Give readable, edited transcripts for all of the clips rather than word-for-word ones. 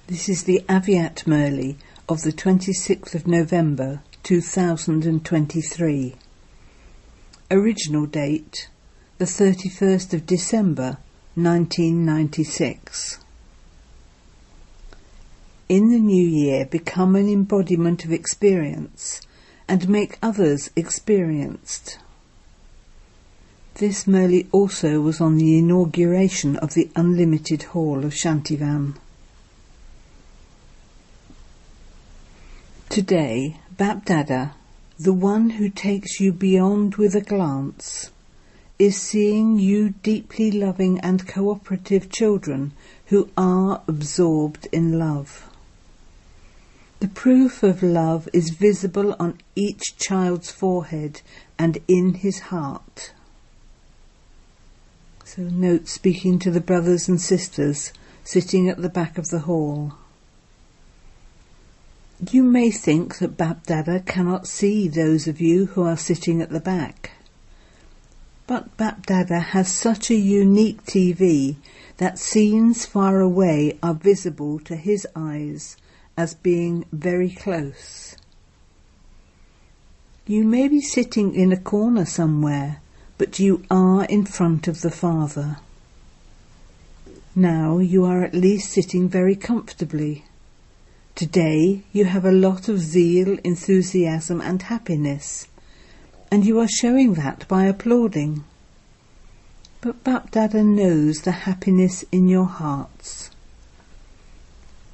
This is the Aviat Murli of the 26th of November 2023. Original date the 31st of December 1996. In the new year, become an embodiment of experience and make others experienced. This Murli also was on the inauguration of the Unlimited Hall of Shanti. Today, Bapdada, the one who takes you beyond with a glance, is seeing you deeply loving and cooperative children who are absorbed in love. The proof of love is visible on each child's forehead and in his heart. So note speaking to the brothers and sisters sitting at the back of the hall. You may think that Bapdada cannot see those of you who are sitting at the back. But Bapdada has such a unique TV that scenes far away are visible to his eyes as being very close. You may be sitting in a corner somewhere, but you are in front of the Father. Now you are at least sitting very comfortably. Today you have a lot of zeal, enthusiasm and happiness, and you are showing that by applauding. But Bapdada knows the happiness in your hearts.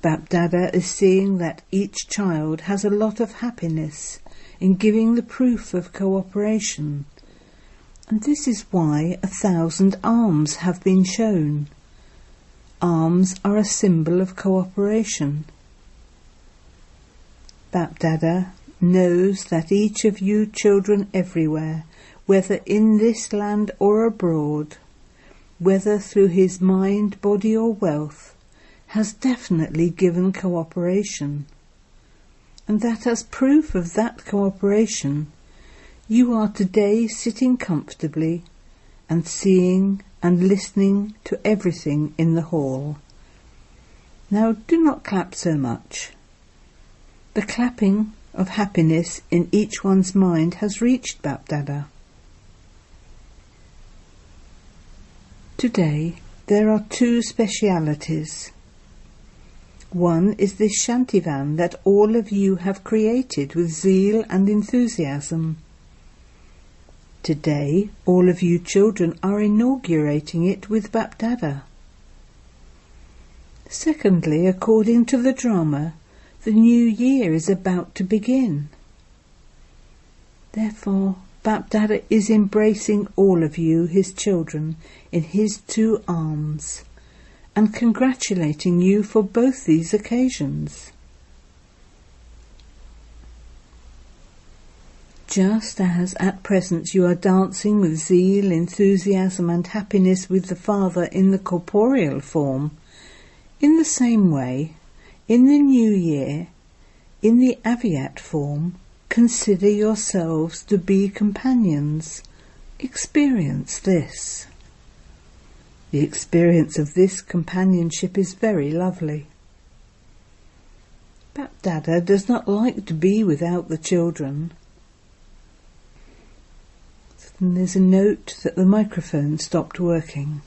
Bapdada is seeing that each child has a lot of happiness in giving the proof of cooperation, and this is why 1,000 arms have been shown. Arms are a symbol of cooperation. Bapdada knows that each of you children everywhere, whether in this land or abroad, whether through his mind, body or wealth, has definitely given cooperation. And that as proof of that cooperation, you are today sitting comfortably and seeing and listening to everything in the hall. Now do not clap so much. The clapping of happiness in each one's mind has reached Bapdada. Today there are two specialities. One is this Shanti that all of you have created with zeal and enthusiasm. Today all of you children are inaugurating it with Bapdada. Secondly, according to the drama, the new year is about to begin. Therefore, Bapdada is embracing all of you, his children, in his two arms, and congratulating you for both these occasions. Just as at present you are dancing with zeal, enthusiasm and happiness with the Father in the corporeal form, in the same way, in the new year, in the Aviat form, consider yourselves to be companions. Experience this. The experience of this companionship is very lovely. Bapdada does not like to be without the children. And there's a note that the microphone stopped working.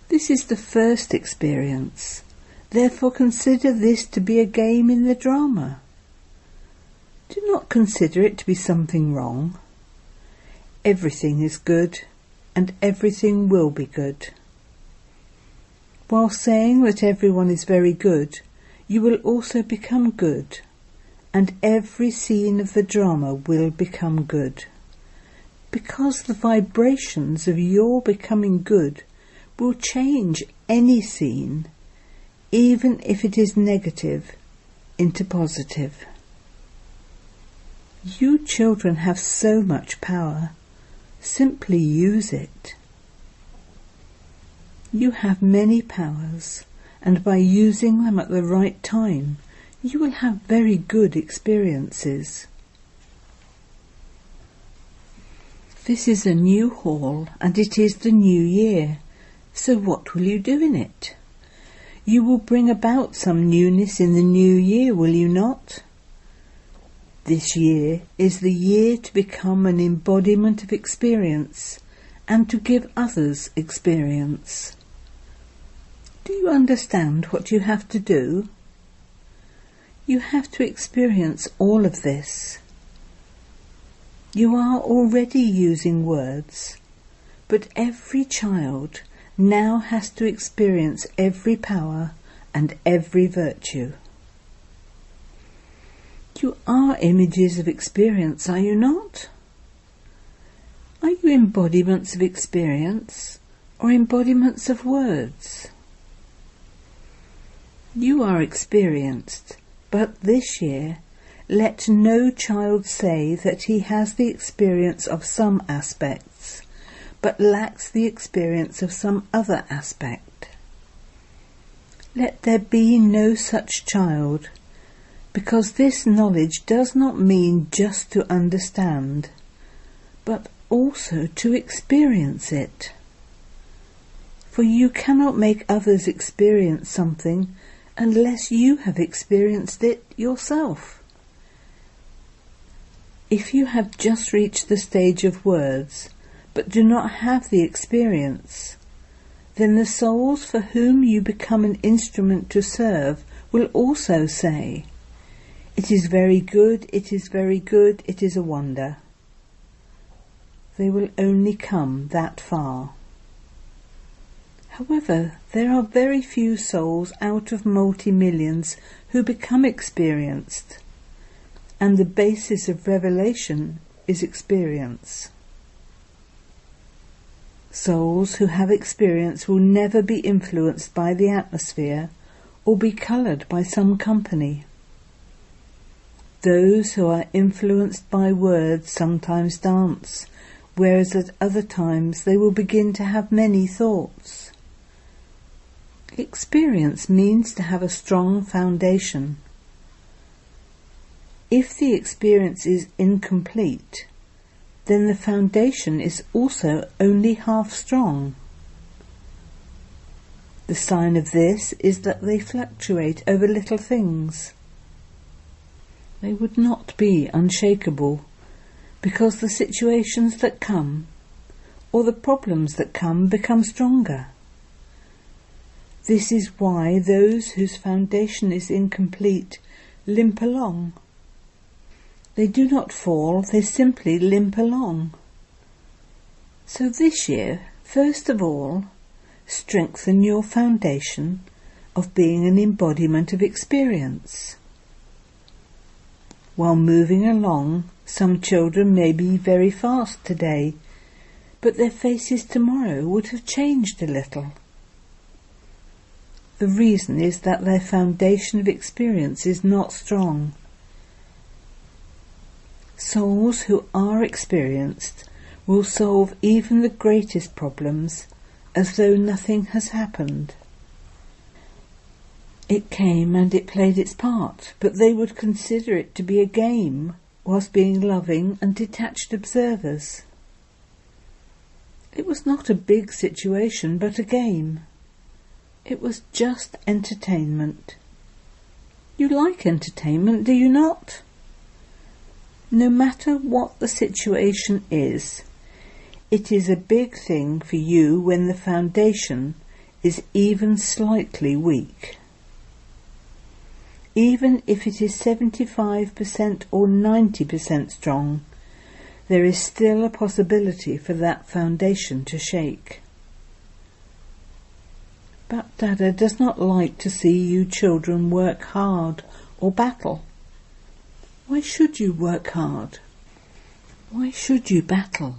This is the first experience. Therefore consider this to be a game in the drama. Do not consider it to be something wrong. Everything is good, and everything will be good. While saying that everyone is very good, you will also become good, and every scene of the drama will become good. Because the vibrations of your becoming good will change any scene, even if it is negative, into positive. You children have so much power. Simply use it. You have many powers, and by using them at the right time, you will have very good experiences. This is a new hall, and it is the new year. So what will you do in it? You will bring about some newness in the new year, will you not? This year is the year to become an embodiment of experience and to give others experience. Do you understand what you have to do? You have to experience all of this. You are already using words, but every child now has to experience every power and every virtue. You are images of experience, are you not? Are you embodiments of experience or embodiments of words? You are experienced, but this year let no child say that he has the experience of some aspects, but lacks the experience of some other aspect. Let there be no such child, because this knowledge does not mean just to understand, but also to experience it. For you cannot make others experience something unless you have experienced it yourself. If you have just reached the stage of words, but do not have the experience, then the souls for whom you become an instrument to serve will also say, "It is very good, it is very good, it is a wonder." They will only come that far. However, there are very few souls out of multi-millions who become experienced, and the basis of revelation is experience. Souls who have experience will never be influenced by the atmosphere or be coloured by some company. Those who are influenced by words sometimes dance, whereas at other times they will begin to have many thoughts. Experience means to have a strong foundation. If the experience is incomplete, then the foundation is also only half strong. The sign of this is that they fluctuate over little things. They would not be unshakable, because the situations that come, or the problems that come, become stronger. This is why those whose foundation is incomplete limp along. They do not fall, they simply limp along. So this year, first of all, strengthen your foundation of being an embodiment of experience. While moving along, some children may be very fast today, but their faces tomorrow would have changed a little. The reason is that their foundation of experience is not strong. Souls who are experienced will solve even the greatest problems as though nothing has happened. It came and it played its part, but they would consider it to be a game whilst being loving and detached observers. It was not a big situation, but a game. It was just entertainment. You like entertainment, do you not? No matter what the situation is, it is a big thing for you when the foundation is even slightly weak. Even if it is 75% or 90% strong, there is still a possibility for that foundation to shake. But Dada does not like to see you children work hard or battle. Why should you work hard? Why should you battle?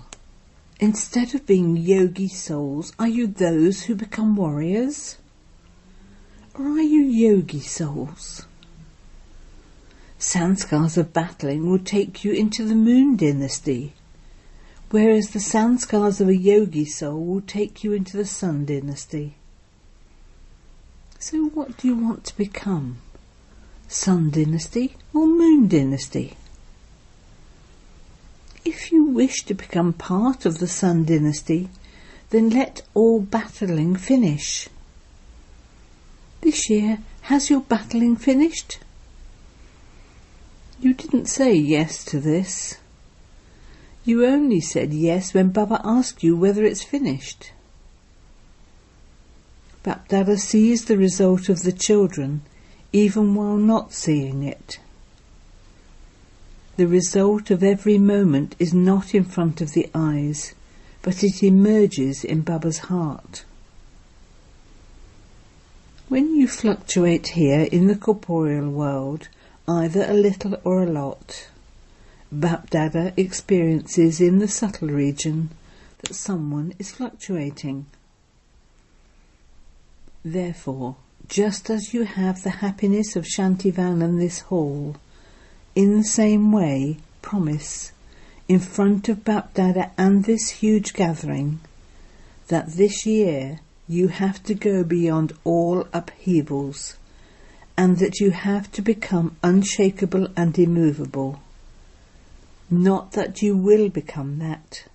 Instead of being yogi souls, are you those who become warriors? Or are you yogi souls? Sanskars of battling will take you into the moon dynasty, whereas the sanskars of a yogi soul will take you into the sun dynasty. So what do you want to become? Sun dynasty or moon dynasty? If you wish to become part of the sun dynasty, then let all battling finish. This this year, has your battling finished? You didn't say yes to this. You only said yes when Baba asked you whether it's finished. Bapdada sees the result of the children even while not seeing it. The result of every moment is not in front of the eyes, but it emerges in Baba's heart. When you fluctuate here in the corporeal world, either a little or a lot, Bapdada experiences in the subtle region that someone is fluctuating. Therefore, just as you have the happiness of Shantivan and this hall, in the same way, promise, in front of Bapdada and this huge gathering, that this year you have to go beyond all upheavals, and that you have to become unshakable and immovable. Not that you will become that,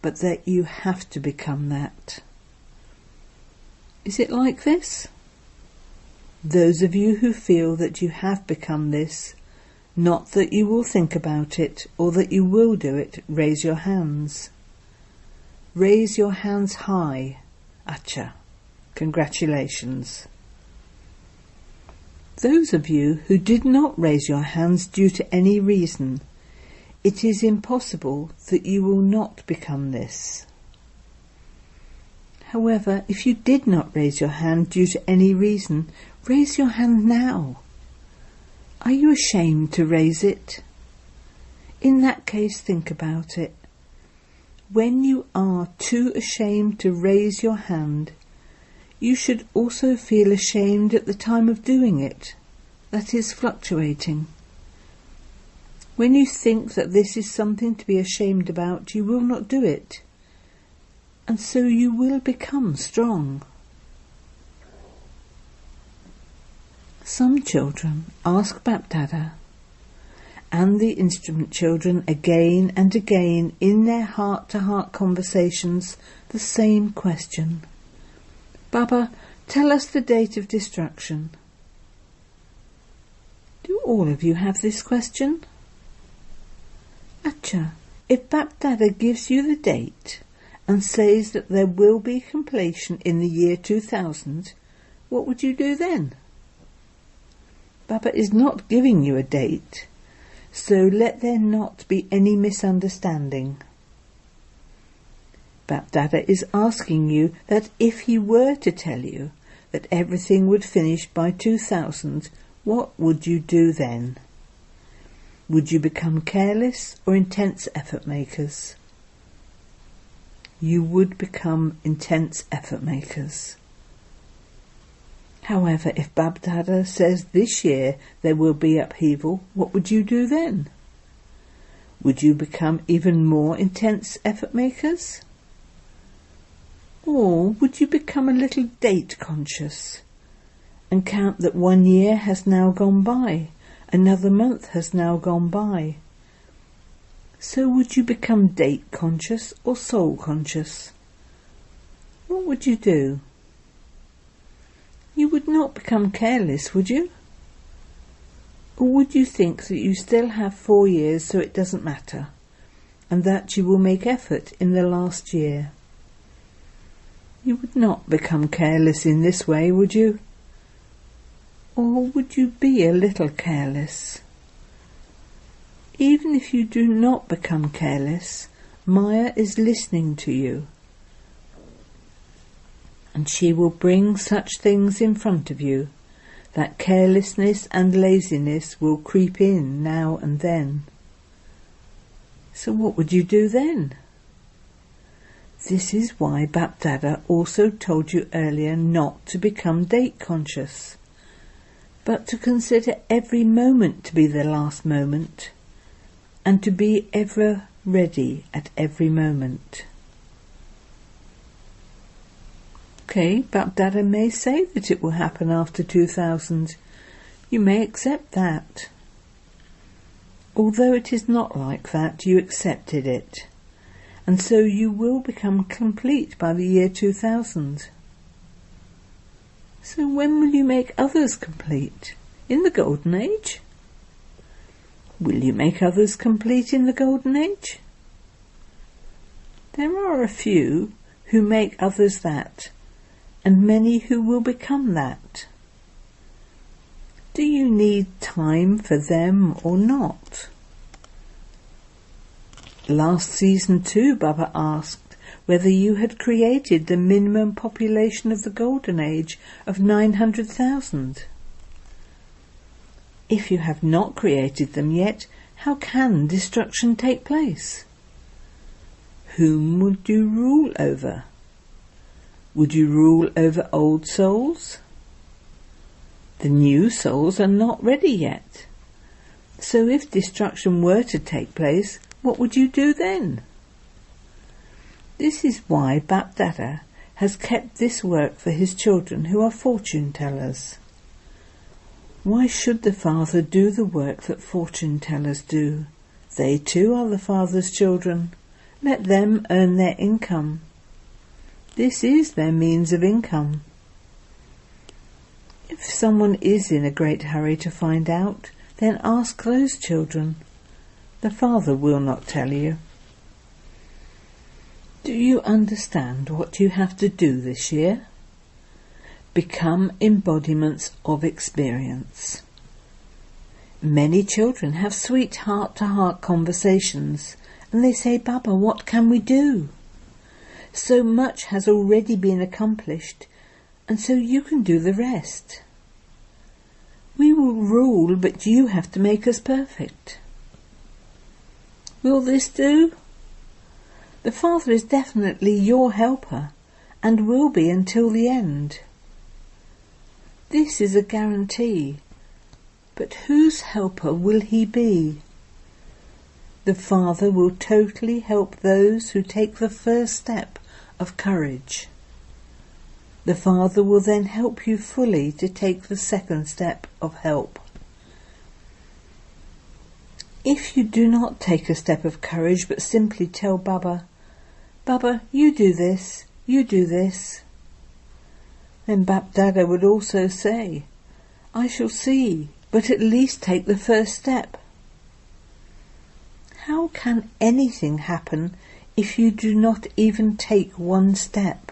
but that you have to become that. Is it like this? Those of you who feel that you have become this, not that you will think about it or that you will do it, raise your hands. Raise your hands high. Acha. Congratulations. Those of you who did not raise your hands due to any reason, it is impossible that you will not become this. However, if you did not raise your hand due to any reason, raise your hand now. Are you ashamed to raise it? In that case, think about it. When you are too ashamed to raise your hand, you should also feel ashamed at the time of doing it, that is, fluctuating. When you think that this is something to be ashamed about, you will not do it, and so you will become strong. Some children ask Bapdada and the instrument children again and again in their heart-to-heart conversations the same question. Baba, tell us the date of destruction. Do all of you have this question? Acha, if Bapdada gives you the date and says that there will be completion in the year 2000, what would you do then? Baba is not giving you a date, so let there not be any misunderstanding. Bapdada is asking you that if he were to tell you that everything would finish by 2000, what would you do then? Would you become careless or intense effort makers? You would become intense effort makers. However, if Bapdada says this year there will be upheaval, what would you do then? Would you become even more intense effort makers? Or would you become a little date conscious and count that 1 year has now gone by, another month has now gone by? So would you become date conscious or soul conscious? What would you do? You would not become careless, would you? Or would you think that you still have 4 years, so it doesn't matter, and that you will make effort in the last year? You would not become careless in this way, would you? Or would you be a little careless? Even if you do not become careless, Maya is listening to you, and she will bring such things in front of you that carelessness and laziness will creep in now and then. So what would you do then? This is why Bapdada also told you earlier not to become date conscious, but to consider every moment to be the last moment, and to be ever ready at every moment. Okay, Bapdada may say that it will happen after 2000. You may accept that. Although it is not like that, you accepted it, and so you will become complete by the year 2000. So when will you make others complete? In the Golden Age? Will you make others complete in the Golden Age? There are a few who make others that, and many who will become that. Do you need time for them or not? Last season too, Baba asked whether you had created the minimum population of the Golden Age of 900,000. If you have not created them yet, how can destruction take place? Whom would you rule over? Would you rule over old souls? The new souls are not ready yet. So if destruction were to take place, what would you do then? This is why Bapdada has kept this work for his children who are fortune tellers. Why should the Father do the work that fortune tellers do? They too are the Father's children. Let them earn their income. This is their means of income. If someone is in a great hurry to find out, then ask those children. The Father will not tell you. Do you understand what you have to do this year? Become embodiments of experience. Many children have sweet heart-to-heart conversations, and they say, Baba, what can we do? So much has already been accomplished, and so you can do the rest. We will rule, but you have to make us perfect. Will this do? The Father is definitely your helper, and will be until the end. This is a guarantee, but whose helper will he be? The Father will totally help those who take the first step of courage. The Father will then help you fully to take the second step of help. If you do not take a step of courage but simply tell Baba, Baba, you do this, then Bapdada would also say, I shall see, but at least take the first step. How can anything happen if you do not even take one step?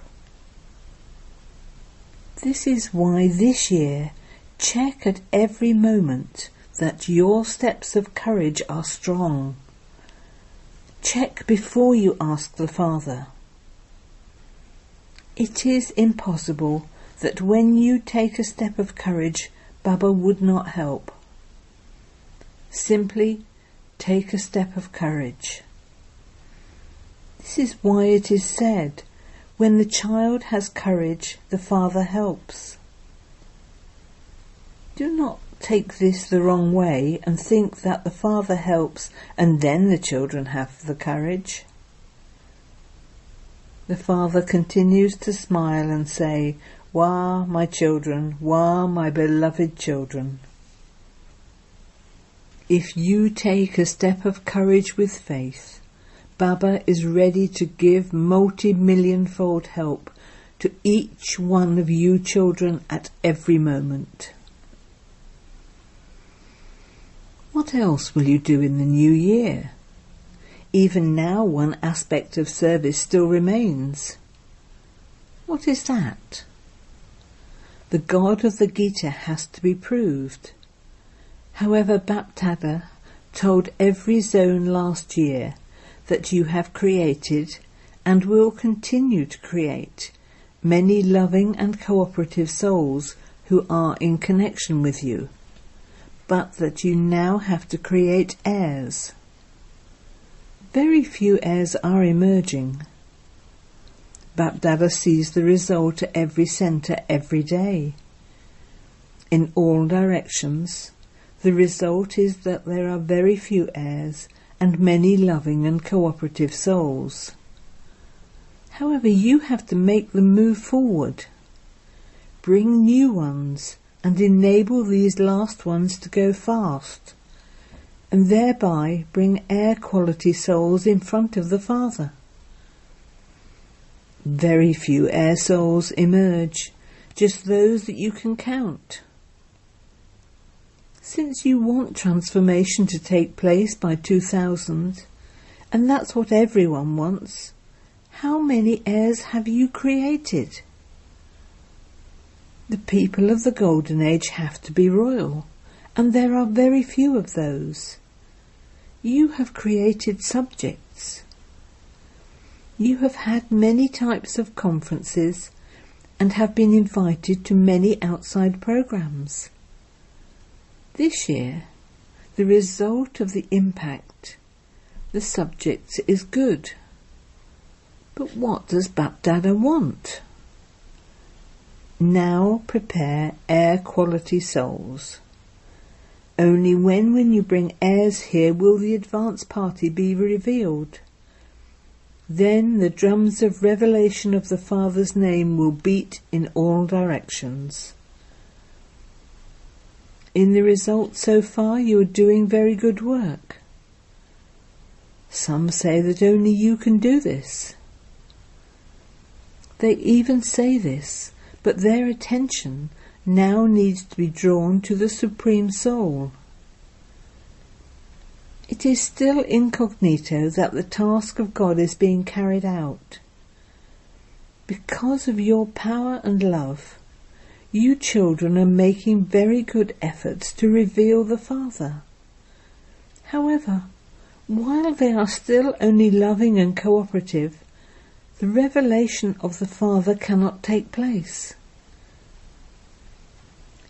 This is why this year check at every moment that your steps of courage are strong. Check before you ask the Father. It is impossible that when you take a step of courage, Baba would not help. Simply take a step of courage. This is why it is said, when the child has courage, the Father helps. Do not take this the wrong way and think that the Father helps and then the children have the courage. The Father continues to smile and say, Wah, my children, wah, my beloved children. If you take a step of courage with faith, Baba is ready to give multi-million-fold help to each one of you children at every moment. What else will you do in the new year? Even now one aspect of service still remains. What is that? The God of the Gita has to be proved. However, Bapdada told every zone last year that you have created and will continue to create many loving and cooperative souls who are in connection with you, but that you now have to create heirs. Very few heirs are emerging. Bapdada sees the result at every centre every day. In all directions, the result is that there are very few heirs and many loving and cooperative souls. However, you have to make them move forward. Bring new ones and enable these last ones to go fast, and thereby bring air quality souls in front of the Father. Very few air souls emerge just those that you can count. Since you want transformation to take place by 2000, and that's what everyone wants, how many heirs have you created? The people of the Golden Age have to be royal, and there are very few of those. You have created subjects. You have had many types of conferences and have been invited to many outside programs. This year, the result of the impact, the subjects, is good. But what does Bapdada want? Now prepare air quality souls. Only when you bring heirs here will the advance party be revealed. Then the drums of revelation of the Father's name will beat in all directions. In the result so far you are doing very good work. Some say that only you can do this. They even say this, but their attention now needs to be drawn to the Supreme Soul. It is still incognito that the task of God is being carried out. Because of your power and love, you children are making very good efforts to reveal the Father. However, while they are still only loving and cooperative, the revelation of the Father cannot take place.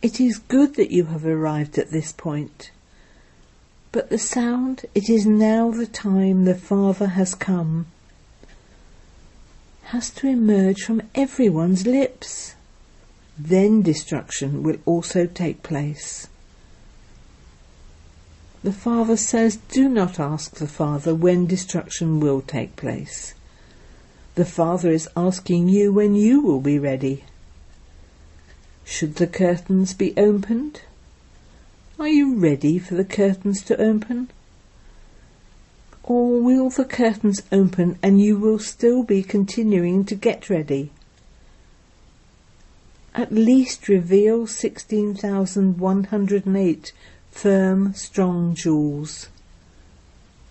It is good that you have arrived at this point, but the sound, it is now the time the Father has come, has to emerge from everyone's lips. Then destruction will also take place. The Father says, do not ask the Father when destruction will take place. The Father is asking you when you will be ready. Should the curtains be opened? Are you ready for the curtains to open? Or will the curtains open and you will still be continuing to get ready? At least reveal 16,108 firm, strong jewels.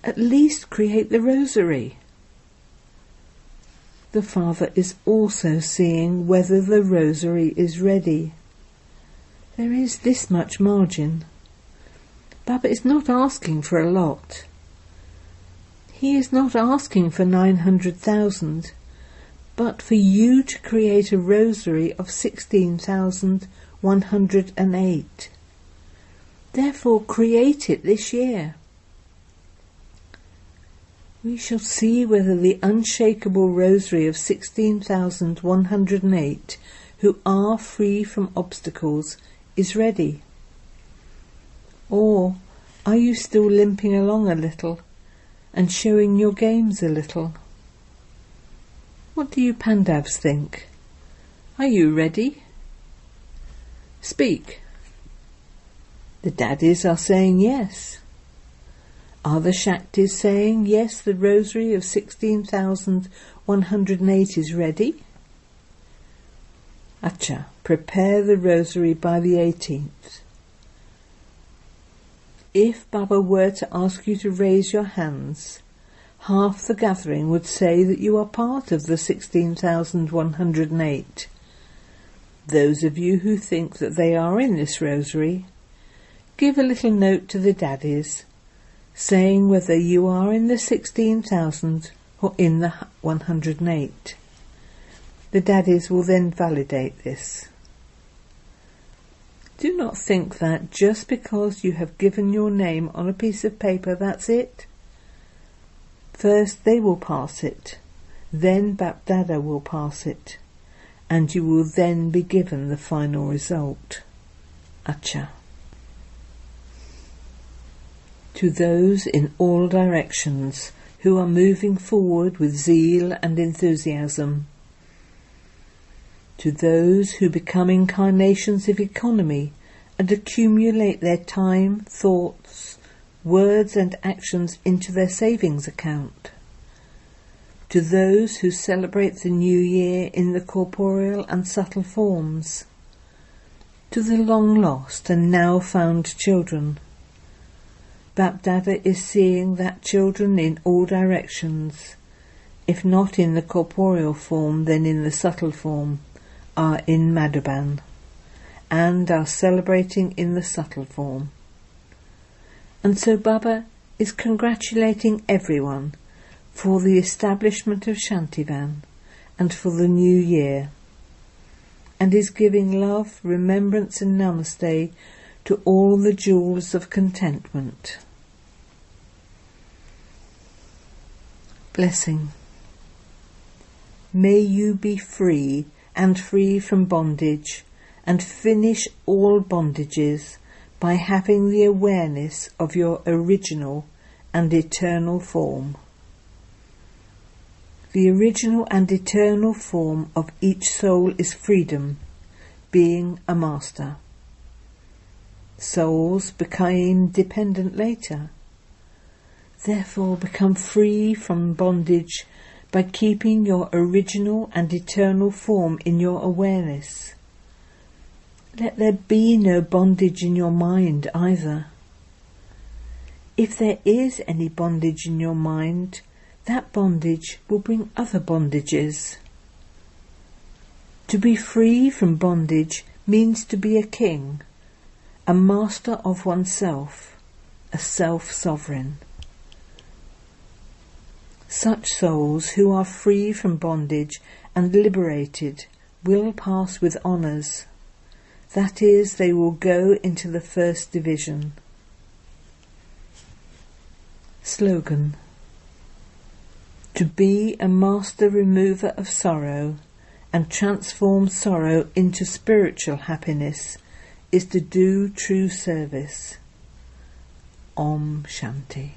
At least create the rosary. The Father is also seeing whether the rosary is ready. There is this much margin. Baba is not asking for a lot. He is not asking for 900,000. But for you to create a rosary of 16,108. Therefore create it this year. We shall see whether the unshakable rosary of 16,108 who are free from obstacles is ready. Or are you still limping along a little and showing your games a little? What do you Pandavs think? Are you ready? Speak. The daddies are saying yes. Are the Shaktis saying yes, the rosary of 16,108 is ready? Acha, prepare the rosary by the 18th. If Baba were to ask you to raise your hands, half the gathering would say that you are part of the 16,108. Those of you who think that they are in this rosary, give a little note to the daddies, saying whether you are in the 16,000 or in the 108. The daddies will then validate this. Do not think that just because you have given your name on a piece of paper, that's it. First they will pass it, then Bapdada will pass it, and you will then be given the final result. Acha. To those in all directions who are moving forward with zeal and enthusiasm, to those who become incarnations of economy and accumulate their time, thoughts, words and actions into their savings account, to those who celebrate the new year in the corporeal and subtle forms, to the long lost and now found children. Bapdada is seeing that children in all directions, if not in the corporeal form then in the subtle form, are in Madhuban, and are celebrating in the subtle form. And so Baba is congratulating everyone for the establishment of Shantivan and for the new year, and is giving love, remembrance and namaste to all the jewels of contentment. Blessing. May you be free and free from bondage, and finish all bondages by having the awareness of your original and eternal form. The original and eternal form of each soul is freedom, being a master. Souls became dependent later. Therefore become free from bondage by keeping your original and eternal form in your awareness. Let there be no bondage in your mind either. If there is any bondage in your mind, that bondage will bring other bondages. To be free from bondage means to be a king, a master of oneself, a self-sovereign. Such souls who are free from bondage and liberated will pass with honours. That is, they will go into the first division. Slogan. To be a master remover of sorrow and transform sorrow into spiritual happiness is to do true service. Om Shanti.